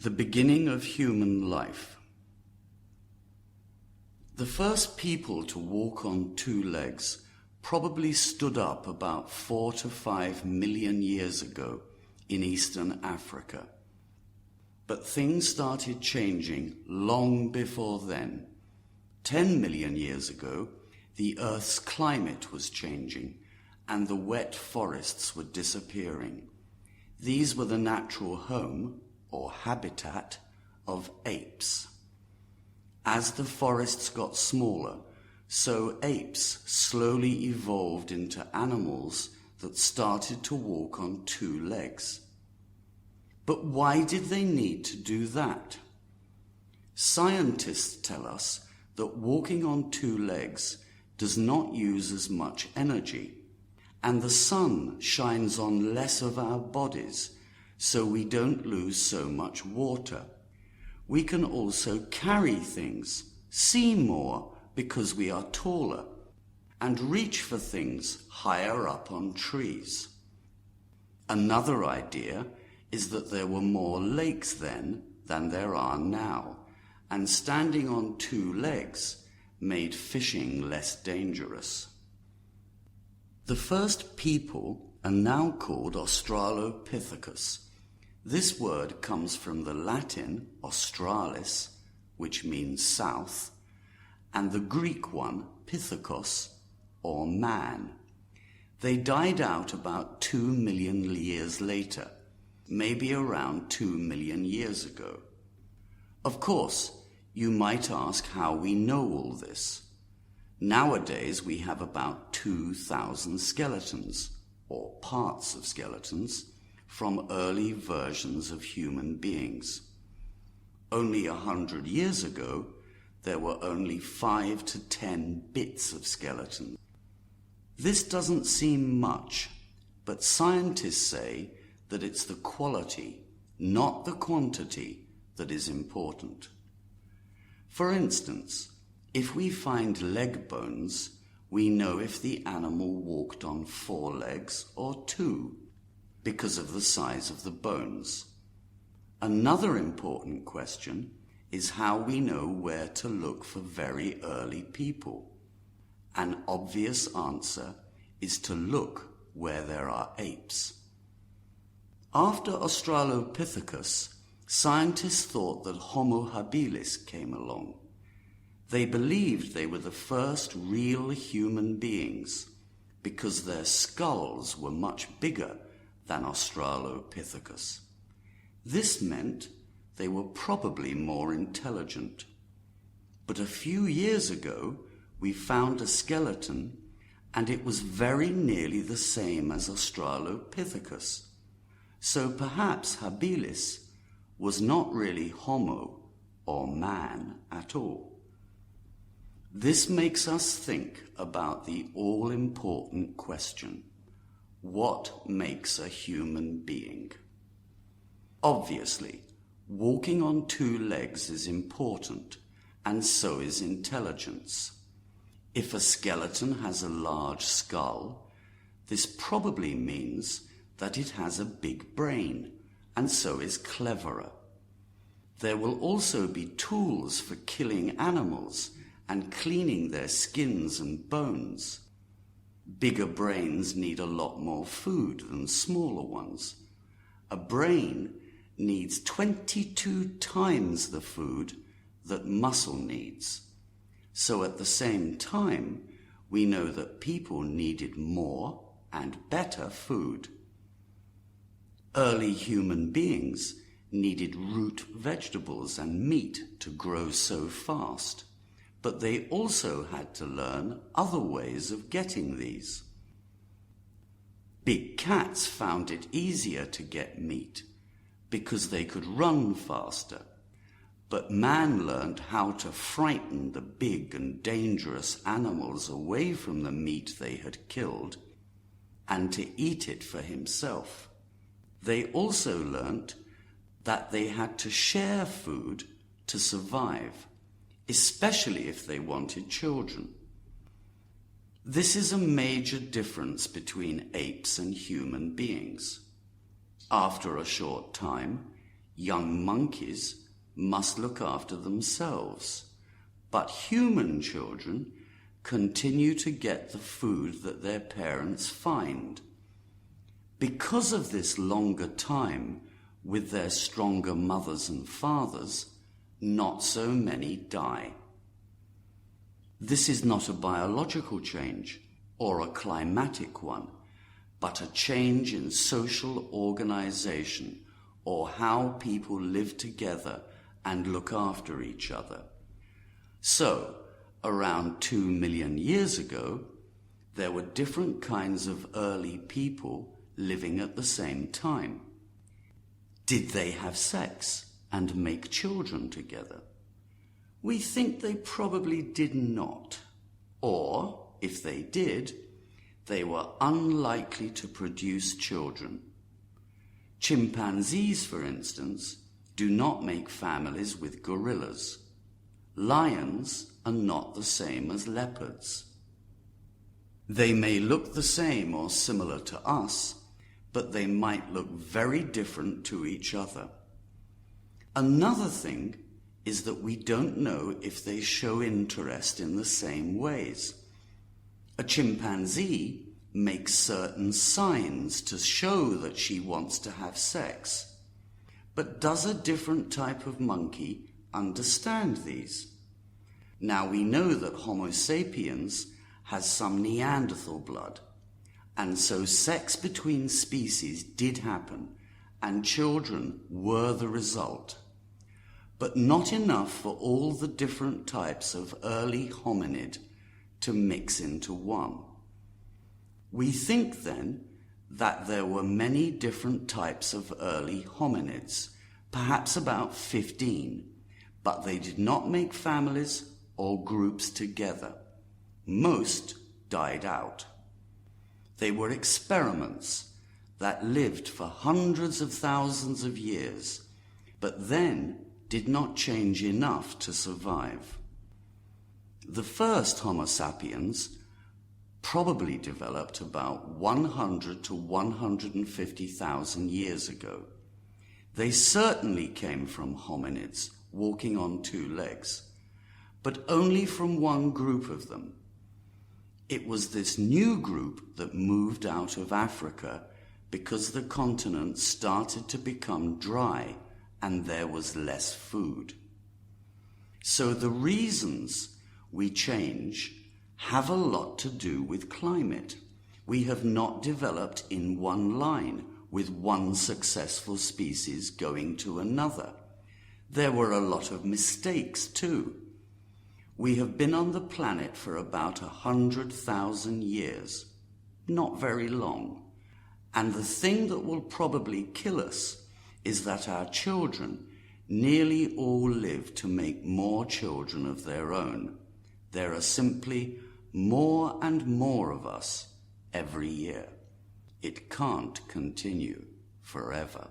The beginning of human life. The first people to walk on two legs probably stood up about 4 to 5 million years ago in Eastern Africa. But things started changing long before then. 10 million years ago, the Earth's climate was changing and the wet forests were disappearing. These were the natural home, or habitat, of apes. As the forests got smaller, so apes slowly evolved into animals that started to walk on two legs. But why did they need to do that? Scientists tell us that walking on two legs does not use as much energy, and the sun shines on less of our bodies, so we don't lose so much water. We can also carry things, see more because we are taller, and reach for things higher up on trees. Another idea is that there were more lakes then than there are now, and standing on two legs made fishing less dangerous. The first people are now called Australopithecus. This word comes from the Latin australis, which means south, and the Greek one, pithekos, or man. They died out about 2 million years later, maybe around 2 million years ago. Of course, you might ask how we know all this. Nowadays we have about 2,000 skeletons, or parts of skeletons, from early versions of human beings. Only 100 years ago, there were only 5 to 10 bits of skeleton. This doesn't seem much, but scientists say that it's the quality, not the quantity, that is important. For instance, if we find leg bones, we know if the animal walked on 4 legs or 2, because of the size of the bones. Another important question is how we know where to look for very early people. An obvious answer is to look where there are apes. After Australopithecus, scientists thought that Homo habilis came along. They believed they were the first real human beings because their skulls were much bigger than Australopithecus. This meant they were probably more intelligent. But a few years ago, we found a skeleton, and it was very nearly the same as Australopithecus. So perhaps habilis was not really Homo, or man, at all. This makes us think about the all-important question: what makes a human being? Obviously, walking on 2 legs is important, and so is intelligence. If a skeleton has a large skull, this probably means that it has a big brain, and so is cleverer. There will also be tools for killing animals and cleaning their skins and bones. Bigger brains need a lot more food than smaller ones. A brain needs 22 times the food that muscle needs. So at the same time, we know that people needed more and better food. Early human beings needed root vegetables and meat to grow so fast, but they also had to learn other ways of getting these. Big cats found it easier to get meat because they could run faster, but man learned how to frighten the big and dangerous animals away from the meat they had killed and to eat it for himself. They also learnt that they had to share food to survive, especially if they wanted children. This is a major difference between apes and human beings. After a short time, Young monkeys must look after themselves, but human children continue to get the food that their parents find. Because of this longer time with their stronger mothers and fathers, not so many die. This is not a biological change or a climatic one, but a change in social organization or how people live together and look after each other. So, around 2 million years ago, there were different kinds of early people living at the same time. Did they have sex and make children together? We think they probably did not, or, if they did, they were unlikely to produce children. Chimpanzees, for instance, do not make families with gorillas. Lions are not the same as leopards. They may look the same or similar to us, but they might look very different to each other. Another thing is that we don't know if they show interest in the same ways. A chimpanzee makes certain signs to show that she wants to have sex. But does a different type of monkey understand these? Now we know that Homo sapiens has some Neanderthal blood, and so sex between species did happen, and children were the result. But not enough for all the different types of early hominid to mix into one. We think then that there were many different types of early hominids, perhaps about 15, but they did not make families or groups together. Most died out. They were experiments that lived for hundreds of thousands of years, but then did not change enough to survive. The first Homo sapiens probably developed about 100 to 150,000 years ago. They certainly came from hominids walking on 2 legs, but only from one group of them. It was this new group that moved out of Africa because the continent started to become dry and there was less food. So the reasons we change have a lot to do with climate. We have not developed in one line with one successful species going to another. There were a lot of mistakes too. We have been on the planet for about 100,000 years, not very long. And the thing that will probably kill us is that our children nearly all live to make more children of their own. There are simply more and more of us every year. It can't continue forever.